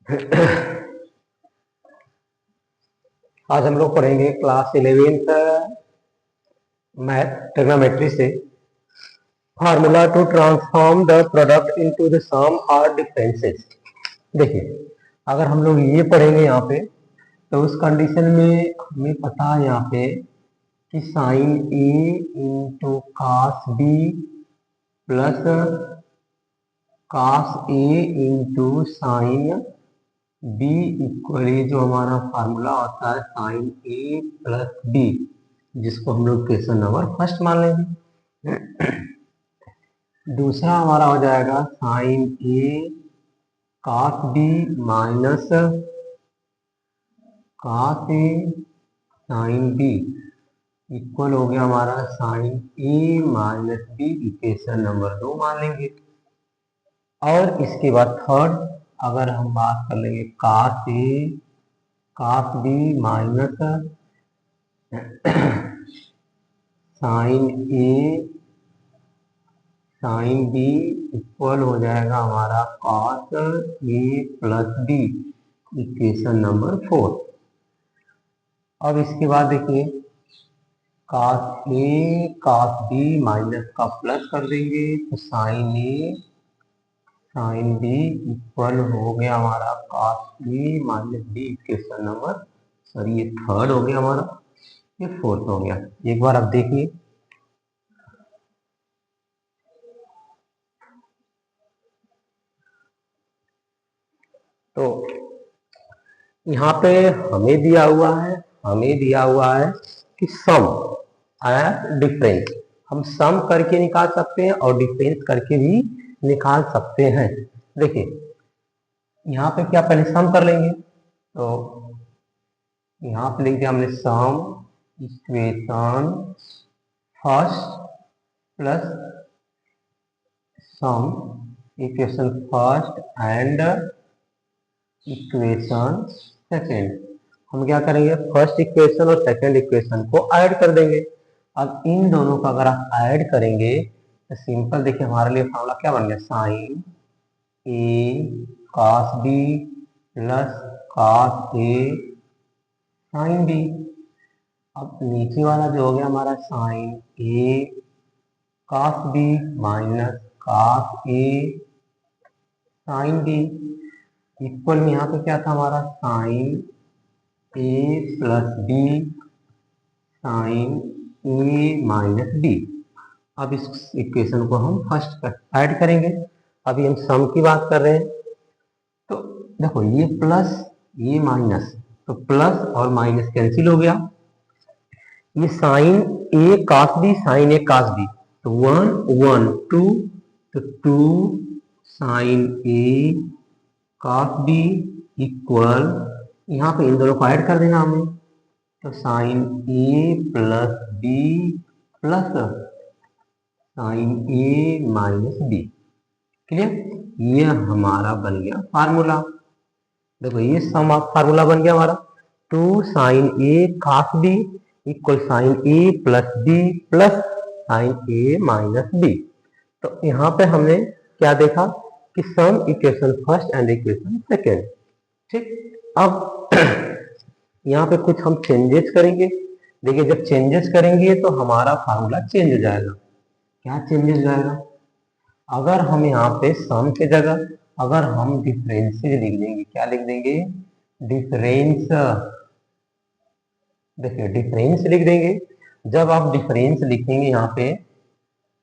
आज हम लोग पढ़ेंगे क्लास 11th मैथ ट्रिग्नोमेट्री से formula to transform the product into the sum और डिफरेंसेस। देखिए, अगर हम लोग ये पढ़ेंगे यहाँ पे तो उस कंडीशन में हमें पता है यहाँ पे कि sine A into cos B plus cos A into sine B equal जो हमारा फार्मूला होता है साइन ए प्लस बी, जिसको हम लोग क्वेश्चन नंबर फर्स्ट मान लेंगे। दूसरा हमारा हो जाएगा साइन ए कास बी माइनस कास ए साइन बी इक्वल हो गया हमारा sign A minus B, equation number 2 मान लेंगे। और इसके बाद थर्ड अगर हम बात कर लेंगे cos A cos B minus sine A sine B equal हो जाएगा हमारा cos A plus B, equation number 4। अब इसके बाद देखिए cos A cos B minus का प्लस कर देंगे तो sine A sine B equal हो गया हमारा cos A minus B, equation number sorry ये थर्ड हो गया हमारा, ये फोर्थ हो गया। एक बार आप देखिए तो यहाँ पे हमें दिया हुआ है कि सम एंड डिफरेंस, हम सम करके निकाल सकते हैं और डिफरेंस करके भी निकाल सकते हैं। देखिए यहाँ पे क्या पहले सम कर लेंगे तो यहाँ पे लिख दिया हमने sum equation first plus sum equation first and equation second. हम क्या करेंगे फर्स्ट इक्वेशन और सेकेंड इक्वेशन को ऐड कर देंगे। अब इन दोनों का अगर आप ऐड करेंगे तो सिंपल देखिए हमारे लिए फॉर्मूला क्या बन गया sign A cos B plus cos A sine B. अब नीचे वाला जो हो गया हमारा sign A cos B minus cos A sine B equal में यहाँ पे क्या था हमारा sign A plus B sign A minus B. अब इस इक्वेशन को हम फर्स्ट ऐड करेंगे। अभी हम सम की बात कर रहे हैं तो देखो ये प्लस ये माइनस, तो प्लस और माइनस कैंसिल हो गया। ये sign A cos B sign A cos B तो 1 1 2 तो 2 sine A cos B equal यहाँ पे इन दोनों को ऐड कर देना हमें तो sine A plus B plus sine A minus B. Clear, ये हमारा बन गया फार्मूला। देखो ये सम ऑफ फार्मूला बन गया हमारा 2 sine A cos B equal sine A plus B plus sine A minus B. तो यहाँ पे हमने क्या देखा कि sum equation first and equation second. ठीक, अब यहाँ पे कुछ हम चेंजेस करेंगे। देखिए जब चेंजेस करेंगे तो हमारा फार्मूला चेंज हो जाएगा। क्या चेंजेस जाएगा, अगर हम यहाँ पे सम के जगह अगर हम डिफरेंसेस लिख देंगे, क्या लिख देंगे डिफरेंस। देखिए डिफरेंस लिख देंगे। जब आप डिफरेंस लिखेंगे यहाँ पे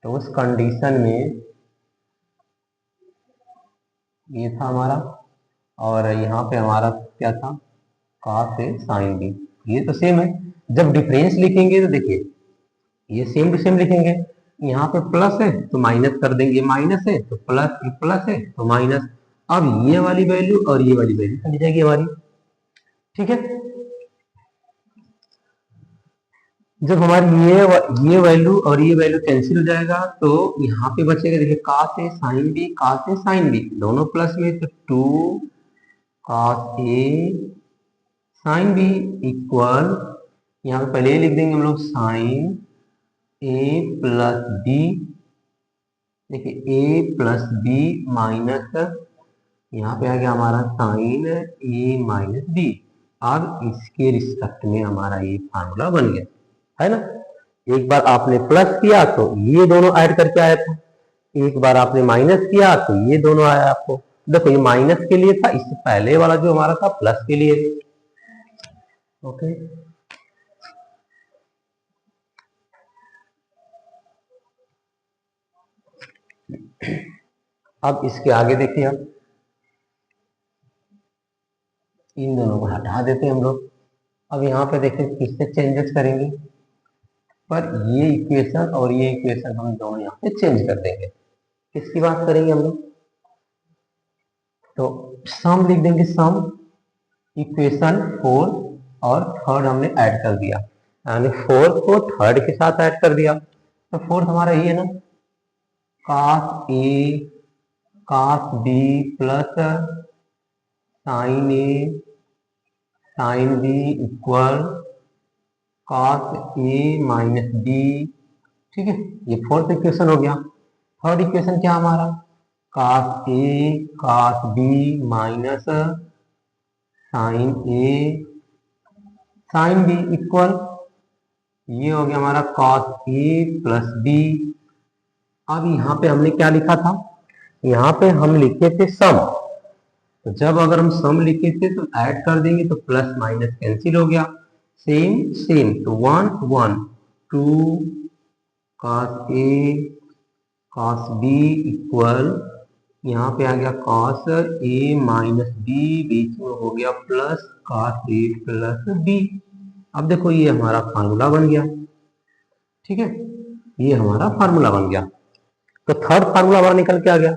तो उस कंडीशन में ये था हमारा और यहाँ पे हमारा क्या था कॉस ए साइन बी, ये तो सेम है। जब डिफरेंस लिखेंगे तो देखिए ये सेम टू सेम लिखेंगे। यहाँ पे प्लस है तो माइनस कर देंगे, माइनस है तो प्लस, प्लस है तो माइनस। अब ये वाली वैल्यू और ये वाली वैल्यू चली जाएगी हमारी। ठीक है, जब हमारी ये वैल्यू और ये वैल्यू कैंसिल हो जाएगा तो यहाँ पे बचेगा देखिए cos A sine B, cos A sine B दोनों प्लस में तो 2 cos A sine B equal यहाँ पे पहले लिख देंगे हम लोग साइन ए प्लस बी। देखिए ए प्लस बी माइनस यहाँ पे आ गया हमारा साइन ए माइनस बी। अब इसके रिस्पेक्ट में हमारा ये फार्मूला बन गया, है ना। एक बार आपने प्लस किया तो ये दोनों ऐड करके आया था, एक बार आपने माइनस किया तो ये दोनों आया आपको। देखो ये माइनस के लिए था, इससे पहले वाला जो हमारा था प्लस के लिए। ओके, अब इसके आगे देखिए, हम इन दोनों को हटा देते हैं हम लोग। अब यहाँ पे देखिए किससे चेंजेस करेंगे, पर ये इक्वेशन और ये इक्वेशन हम दोनों यहाँ पे चेंज कर देंगे। किसकी बात करेंगे हम लोग, तो सम लिख देंगे, सम इक्वेशन 4 और थर्ड हमने ऐड कर दिया, यानी 4 को थर्ड के साथ ऐड कर दिया। तो फोर्थ हमारा ये है ना, cos A cos B plus sine A sine B equal cos A minus B. ठीक है, ये फोर्थ इक्वेशन हो गया। थर्ड इक्वेशन क्या हमारा, cos A cos B minus sine A sine B equal, ये हो गया हमारा cos ए प्लस बी। अब यहाँ पे हमने क्या लिखा था, यहाँ पे हम लिखे थे सम। तो जब अगर हम सम लिखे थे तो ऐड कर देंगे तो प्लस माइनस कैंसिल हो गया, सेम सेम, तो 1 1 2 cos ए cos बी इक्वल, यहाँ पे आ गया cos ए माइनस बी, बीच में हो गया प्लस cos ए प्लस बी। अब देखो ये हमारा फार्मूला बन गया, ठीक है, ये हमारा फार्मूला बन गया। तो थर्ड फार्मूला हमारा निकल के आ गया,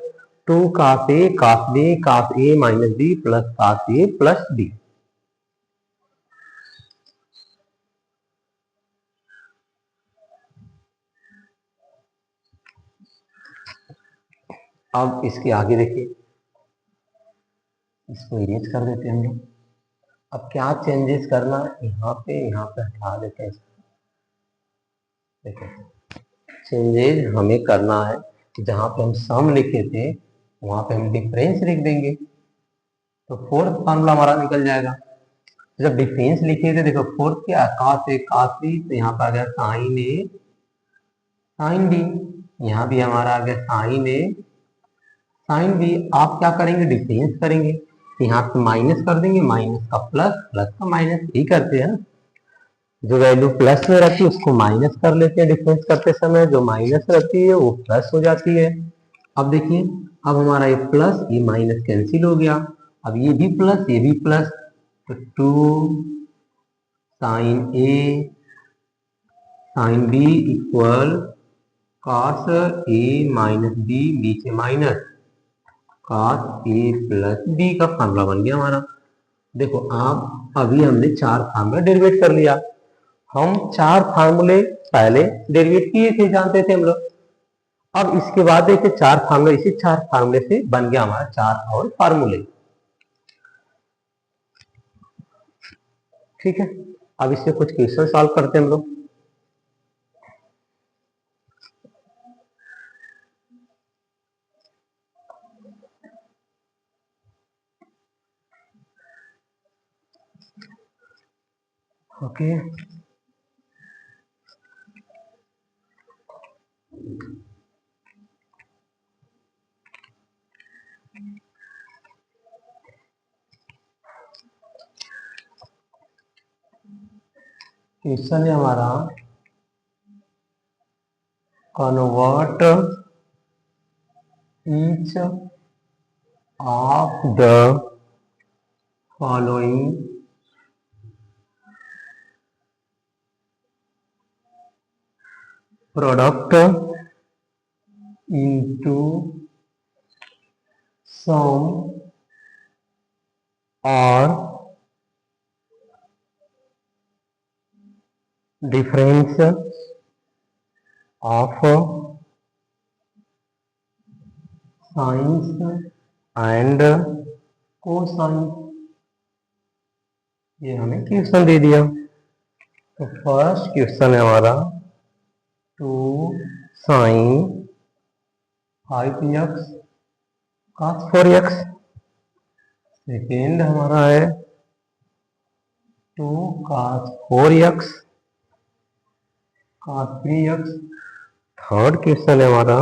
2 cos ए cos बी cos ए माइनस बी प्लस cos ए प्लस बी। अब इसके आगे देखिए, इसको इरेज कर देते हैं हम लोग। अब क्या चेंजेस करना है, यहाँ पे हटा देते हैं। देखो चेंजेस हमें करना है, जहां पे हम सम लिखे थे वहां पे हम डिफरेंस लिख देंगे, तो फोर्थ फार्मूला हमारा निकल जाएगा। जब डिफरेंस लिखे थे, देखो फोर्थ क्या, cos ए cos बी, तो यहाँ पे आ गया साइन ए साइन बी, यहाँ भी हमारा आ गया साइन ए साइन बी। आप क्या करेंगे, डिफरेंस करेंगे, यहाँ पे माइनस कर देंगे, माइनस का प्लस प्लस का माइनस, ही करते हैं। जो वैल्यू प्लस में रहती है उसको माइनस कर लेते हैं डिफरेंस करते समय, जो माइनस रहती है वो प्लस हो जाती है। अब देखिए, अब हमारा ये प्लस ये माइनस कैंसिल हो गया, अब ये भी प्लस ये भी प्लस, तो 2 sine A sine B equal cos A minus B, बीच में माइनस cos ए प्लस बी का फार्मूला बन गया हमारा। देखो आप अभी हमने 4 फार्मूला डेरिवेट कर लिया। हम 4 फार्मूले पहले डेरिवेट किए थे, जानते थे हम लोग। अब इसके बाद देखिए 4 फार्मूले, इसी 4 फार्मूले से बन गया हमारा 4 और फार्मूले। ठीक है, अब इससे कुछ क्वेश्चन सॉल्व करते हैं हम लोग। ओके, क्वेश्चन है हमारा, convert each of the following product into sum or difference of sines and cosine। ये हमें क्वेश्चन दे दिया। तो फर्स्ट क्वेश्चन है हमारा 2 sign 5x cos 4x, second हमारा है 2 cos 4x cos 3x। Third question है हमारा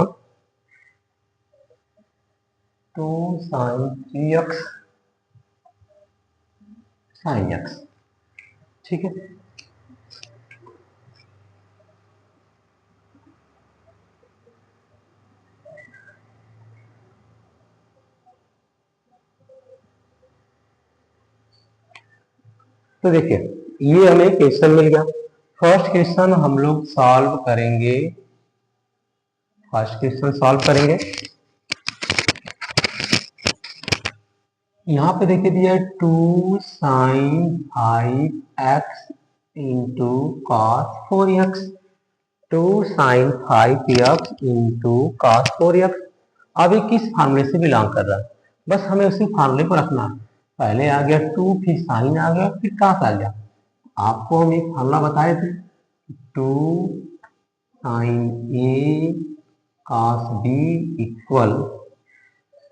2 sin 3x sin x। ठीक है, तो देखिए ये हमें क्वेश्चन मिल गया। फर्स्ट क्वेश्चन हम लोग सॉल्व करेंगे। फर्स्ट क्वेश्चन सॉल्व करेंगे। यहाँ पे देखिए दिया 2 sin 5x into cos 4x। 2 sin 5x into cos 4x। अब ये किस फार्मूले से बिलोंग कर रहा है, बस हमें उसी फार्मूले को रखना है। पहले आ गया 2, फिर साइन आ गया, फिर कॉस आ गया। आपको हम एक फार्मूला बताए थे 2 sin a cos b equal,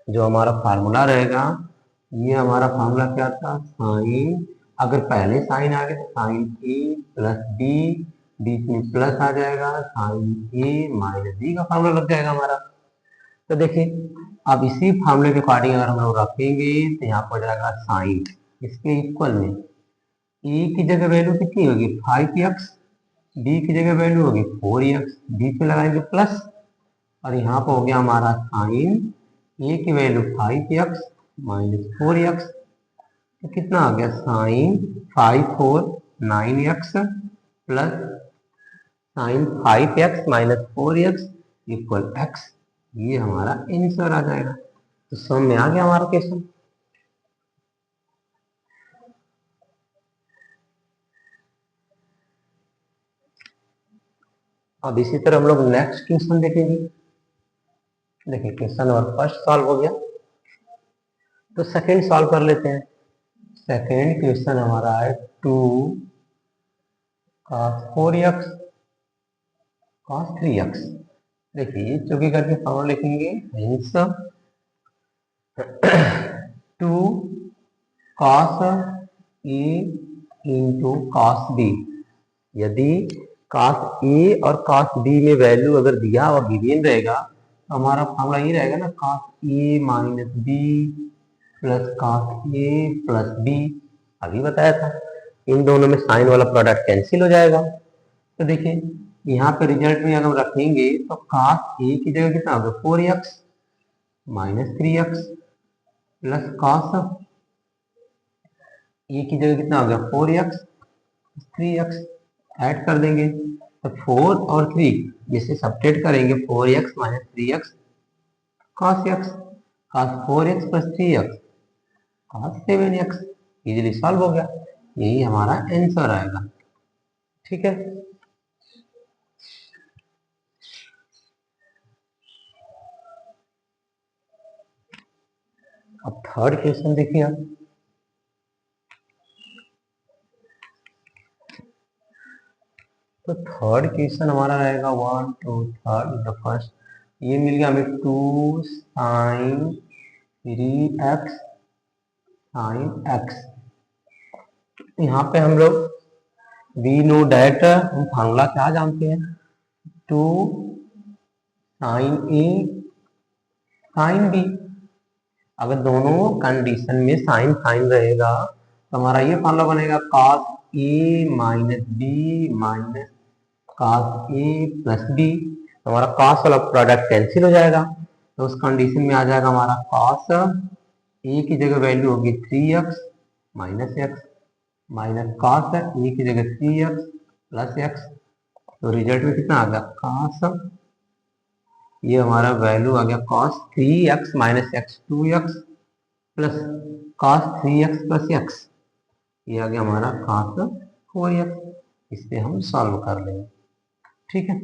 जो हमारा फार्मूला रहेगा, ये हमारा फार्मूला क्या था, साइन, अगर पहले साइन आ गया तो साइन ए प्लस बी, बीच में प्लस आ जाएगा, साइन ए माइनस बी का फार्मूला लग जाएगा हमारा। तो देखिए अब इसी फार्मूले के अकॉर्डिंग अगर हम लोग रखेंगे तो यहाँ पर जाएगा साइन, इसके इक्वल में ए की जगह वैल्यू कितनी होगी 5x, बी की जगह वैल्यू होगी 4x, बीच में लगाएंगे प्लस, और यहाँ पर हो गया हमारा साइन ए की वैल्यू 5x माइनस 4x, तो कितना आ गया sine 5 4 9x plus sine 5x minus 4x equal x। ये हमारा आंसर आ जाएगा। तो सम में आ गया हमारा क्वेश्चन। अब इसी तरह हम लोग नेक्स्ट क्वेश्चन देखेंगे। देखिए क्वेश्चन नंबर फर्स्ट सॉल्व हो गया, तो सेकंड सॉल्व कर लेते हैं। सेकंड क्वेश्चन हमारा है 2 cos 4x cos 3x। देखिए चूंकि करके फॉर्मूला लिखेंगे hence 2 cos a into cos b। यदि cos a और cos b में वैल्यू अगर दिया और गिवन रहेगा तो हमारा फॉर्मूला ये रहेगा ना, cos a minus B plus cos a plus B. अभी बताया था इन दोनों में साइन वाला प्रोडक्ट कैंसिल हो जाएगा। तो देखिए यहाँ पे रिजल्ट में अगर हम रखेंगे तो cos a की जगह कितना होगा 4x minus 3x plus cos a की जगह कितना होगा 4x 3x, ऐड कर देंगे तो 4 और 3 जिसे सब्ट्रैक्ट करेंगे 4x minus 3x cos x, cos 4x plus 3x cos 7x। Easily solve हो गया, यही हमारा आंसर आएगा। ठीक है, अब थर्ड क्वेश्चन देखिए आप। तो थर्ड क्वेश्चन हमारा रहेगा 1 2 थर्ड द फर्स्ट, ये मिल गया हमें 2 साइन 3x साइन x। यहाँ पे हम लोग वी नो डैट, हम फार्मूला क्या जानते हैं 2 साइन ए साइन बी। अगर दोनों कंडीशन में साइन साइन रहेगा तो हमारा ये फॉर्मूला बनेगा cos ए माइनस बी माइनस cos ए प्लस बी। तो हमारा cos वाला प्रोडक्ट कैंसिल हो जाएगा, तो उस कंडीशन में आ जाएगा हमारा cos ए की जगह वैल्यू होगी 3x minus x minus cos ए की जगह 3x प्लस एक्स। तो रिजल्ट में कितना आ गया cos, ये हमारा वैल्यू आ गया cos 3x minus x 2x plus cos 3x plus x, ये आ गया हमारा cos 4x। इसे हम सॉल्व कर लेंगे। ठीक है,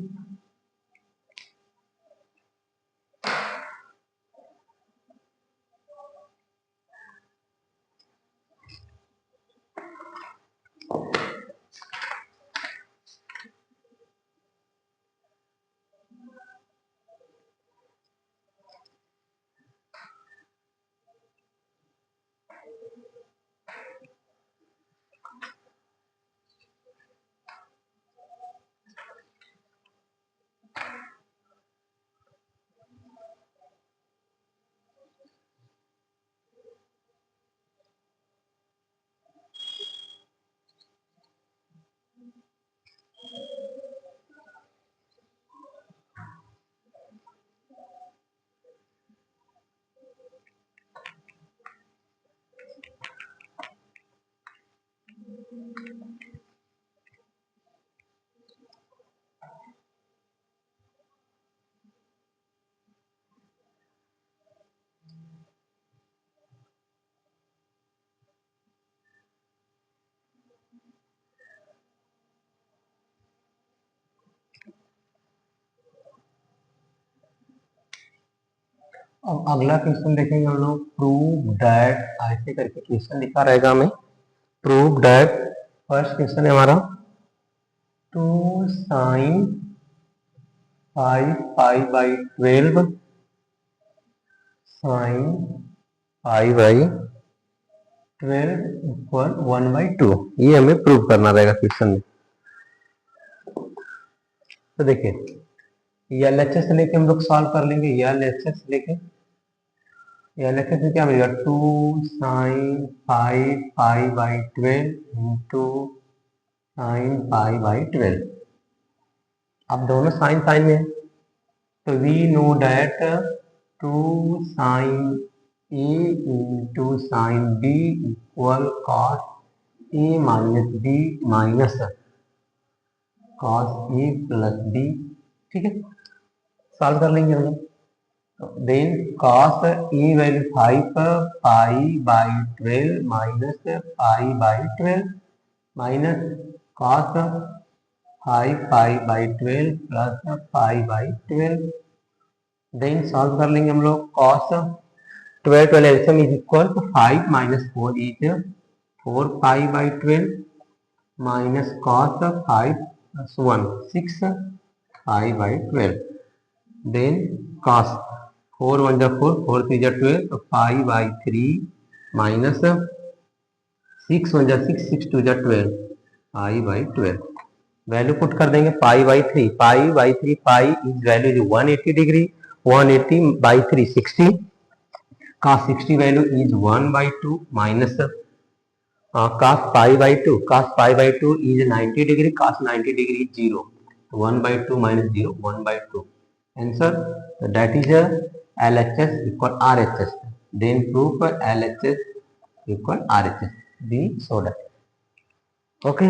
अब अगला क्वेश्चन देखेंगे हम लोग, प्रूव दैट, ऐसे करके क्वेश्चन लिखा रहेगा हमें, प्रूव दैट, फर्स्ट क्वेश्चन है हमारा 2 sin pi pi by 12 sin pi by 12 equal 1/2, ये हमें प्रूव करना रहेगा क्वेश्चन में। तो देखिए ये LHS लेके हम लोग सॉल्व कर लेंगे, ये LHS लेके, ये LHS में क्या मिलेगा, 2 sin pi by 12 into sin pi by 12। अब दोनों साइन साइन में है, तो we know that 2 sin A इंटू sin B equal cos A minus B minus cos A plus B। ठीक है, सॉल्व कर लेंगे हम लोग। Then cos A value 5 pi by 12 minus pi by 12 minus cos 5 pi by 12 plus pi by 12। Then solve कर लेंगे हम लोग, cos 12 12 एल्सियम is equal to 5 minus 4 is 4 pi by 12 minus cos 5 plus 1 6 pi by 12। Then cos 4 1 जा 4 4 3 जा 12, तो पाई by 3 minus 6 1 जा 6 6 2 जा 12 पाई बाई 12। वैल्यू पुट कर देंगे, pi by 3, pi by 3, pi is value is 180 degree, 180 by 3 60, cos 60 value is 1/2 minus cos pi by 2, cos pi by 2 is 90 degree, cos 90 degree is 0, 1/2 minus 0 1/2 answer. That is LHS equal RHS। Then proof LHS equal RHS, be so that. Okay.